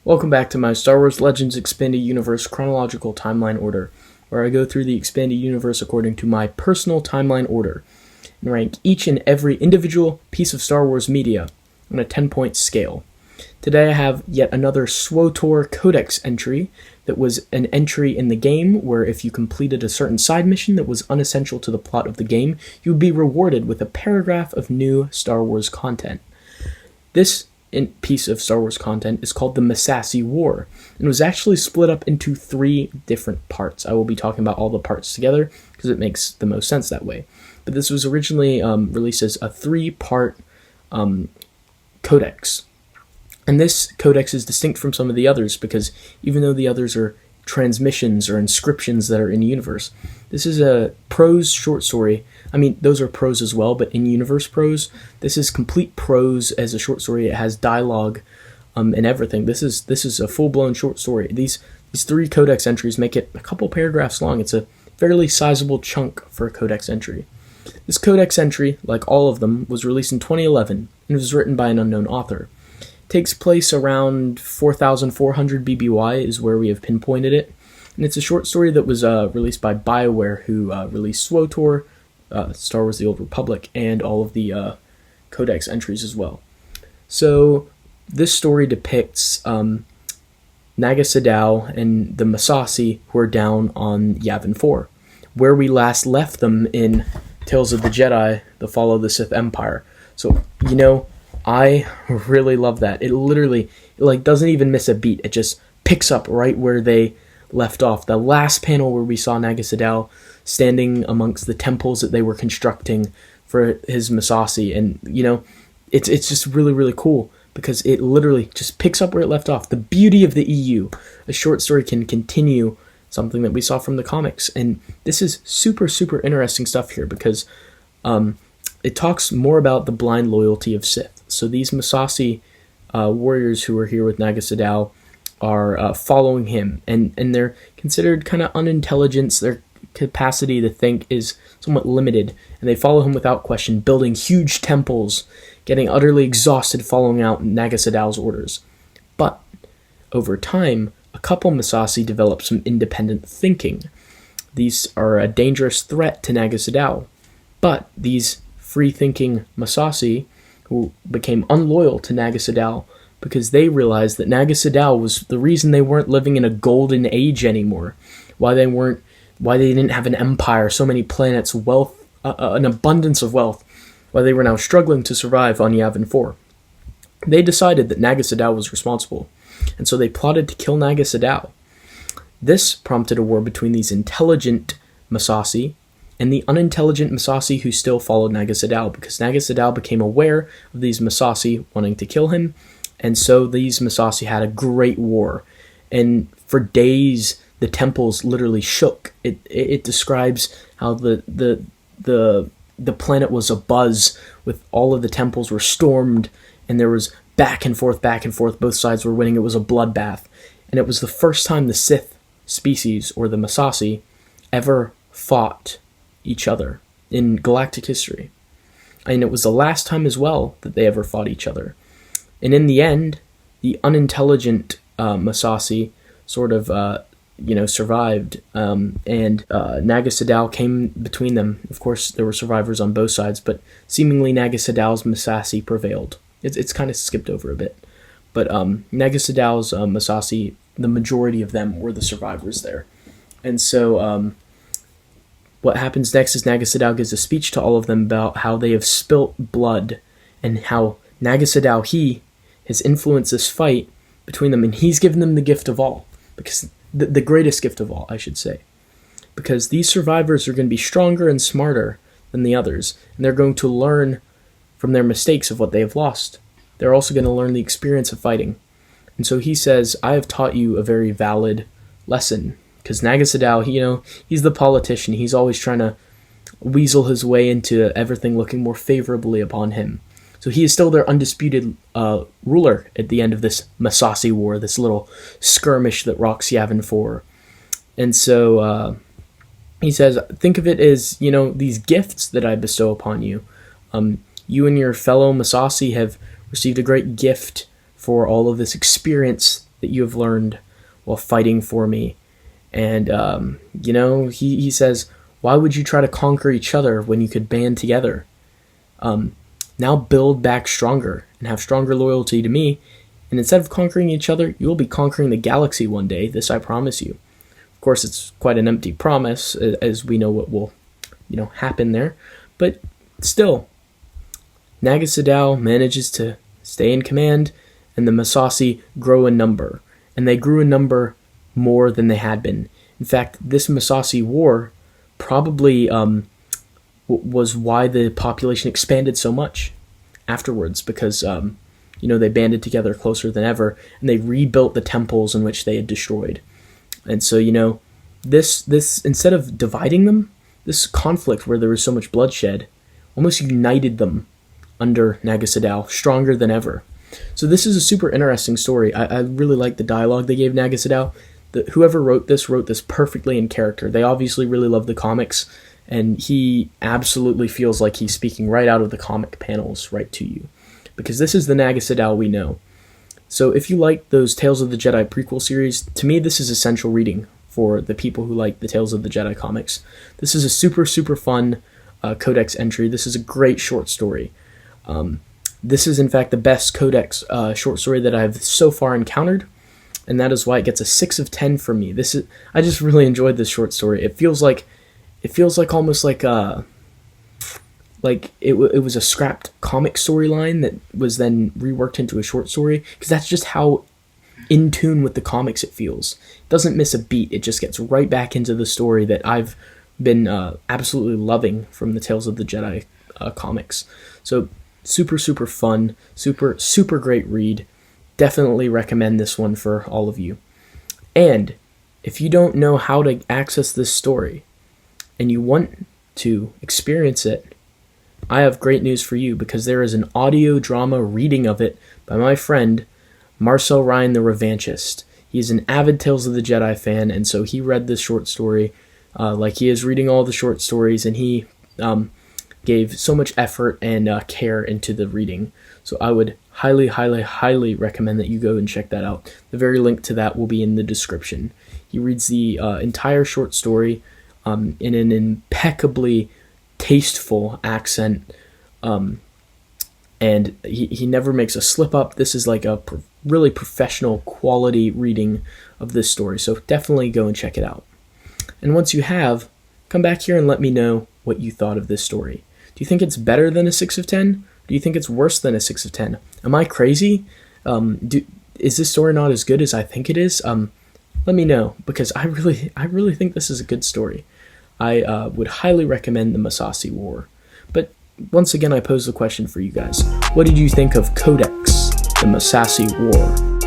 Welcome back to my Star Wars Legends Expanded Universe chronological timeline order, where I go through the expanded universe according to my personal timeline order, and rank each and every individual piece of Star Wars media on a 10-point scale. Today I have yet another SWTOR CODEX entry that was an entry in the game where if you completed a certain side mission that was unessential to the plot of the game, you would be rewarded with a paragraph of new Star Wars content. This piece of Star Wars content is called the Massassi War, and was actually split up into 3 different parts. I will be talking about all the parts together because it makes the most sense that way. But this was originally released as a 3-part codex. And this codex is distinct from some of the others because even though the others are transmissions or inscriptions that are in universe, this is a prose short story. I mean, those are prose as well, but in-universe prose. This is complete prose as a short story. It has dialogue and everything. This is a full-blown short story. These 3 codex entries make it a couple paragraphs long. It's a fairly sizable chunk for a codex entry. This codex entry, like all of them, was released in 2011 and was written by an unknown author. It takes place around 4,400 BBY is where we have pinpointed it. And it's a short story that was released by BioWare, who released SWTOR, Star Wars The Old Republic, and all of the codex entries as well. So this story depicts Naga Sadow and the Massassi who are down on Yavin 4, where we last left them in Tales of the Jedi, The Fall of the Sith Empire. So, I really love that. It literally, doesn't even miss a beat. It just picks up right where they left off. The last panel where we saw Naga Sadow standing amongst the temples that they were constructing for his Massassi, and it's just really, really cool because it literally just picks up where it left off. The beauty of the EU, a short story can continue something that we saw from the comics, and this is super, super interesting stuff here because it talks more about the blind loyalty of Sith. So these Massassi warriors who are here with Naga Sadow are following him, and they're considered kind of unintelligent. Their capacity to think is somewhat limited, and they follow him without question, building huge temples, getting utterly exhausted following out Naga Sadow's orders. But over time, a couple Massassi develop some independent thinking. These are a dangerous threat to Naga Sadow, but these free-thinking Massassi who became unloyal to Naga Sadow because they realized that Naga Sadow was the reason they weren't living in a golden age anymore, why they didn't have an empire, so many planets, wealth, an abundance of wealth, why they were now struggling to survive on Yavin 4. They decided that Naga Sadow was responsible, and so they plotted to kill Naga Sadow. This prompted a war between these intelligent Massassi and the unintelligent Massassi who still followed Naga Sadow, because Naga Sadow became aware of these Massassi wanting to kill him, and so these Massassi had a great war. And for days, the temples literally shook. It describes how the planet was abuzz with all of the temples were stormed, and there was back and forth, both sides were winning. It was a bloodbath. And it was the first time the Sith species, or the Massassi, ever fought each other in galactic history. And it was the last time as well that they ever fought each other. And in the end, the unintelligent Massassi sort of survived, and Naga Sadow came between them. Of course, there were survivors on both sides, but seemingly Naga Sadow's Massassi prevailed. It's kind of skipped over a bit. But Naga Sadow's Massassi, the majority of them were the survivors there. And so what happens next is Naga Sadow gives a speech to all of them about how they have spilt blood, and how Naga Sadow, he has influenced this fight between them, and he's given them the gift of all, because the greatest gift of all, I should say, because these survivors are going to be stronger and smarter than the others, and they're going to learn from their mistakes of what they have lost. They're also going to learn the experience of fighting. And so he says, I have taught you a very valid lesson, Because Nagasadao, he's the politician. He's always trying to weasel his way into everything looking more favorably upon him. So he is still their undisputed ruler at the end of this Massassi War, this little skirmish that rocks Yavin 4. And so he says, think of it as, these gifts that I bestow upon you. You and your fellow Massassi have received a great gift for all of this experience that you have learned while fighting for me. And, he says, why would you try to conquer each other when you could band together? Now build back stronger and have stronger loyalty to me. And instead of conquering each other, you will be conquering the galaxy one day. This I promise you. Of course, it's quite an empty promise, as we know what will, happen there. But still, Nagasadao manages to stay in command, and the Massassi grow in number. And they grew in number more than they had been. In fact, this Massassi War probably was why the population expanded so much afterwards, because they banded together closer than ever, and they rebuilt the temples in which they had destroyed. And so this instead of dividing them, this conflict where there was so much bloodshed almost united them under Nagasadao, stronger than ever. So this is a super interesting story. I really like the dialogue they gave Nagasadao. Whoever wrote this perfectly in character. They obviously really love the comics, and he absolutely feels like he's speaking right out of the comic panels right to you, because this is the Nagasadao we know. So if you like those Tales of the Jedi prequel series, to me this is essential reading for the people who like the Tales of the Jedi comics. This is a super, super fun Codex entry. This is a great short story. This is in fact the best Codex short story that I've so far encountered, and that is why it gets a 6 of 10 from me. I just really enjoyed this short story. It feels like almost like it was a scrapped comic storyline that was then reworked into a short story, because that's just how in tune with the comics it feels. It doesn't miss a beat. It just gets right back into the story that I've been absolutely loving from the Tales of the Jedi comics. So super, super fun, super, super great read. Definitely recommend this one for all of you. And if you don't know how to access this story and you want to experience it, I have great news for you, because there is an audio drama reading of it by my friend Marcel Ryan the Revanchist. He is an avid Tales of the Jedi fan, and so he read this short story like he is reading all the short stories, and he gave so much effort and care into the reading. So I would highly, highly, highly recommend that you go and check that out. The very link to that will be in the description. He reads the entire short story in an impeccably tasteful accent, and he never makes a slip up. This is like a really professional quality reading of this story, so definitely go and check it out. And once you have, come back here and let me know what you thought of this story. Do you think it's better than a 6 of 10? Do you think it's worse than a 6 of 10? Am I crazy? Is this story not as good as I think it is? Let me know, because I really think this is a good story. I would highly recommend the Massassi War. But once again, I pose the question for you guys. What did you think of Codex, the Massassi War?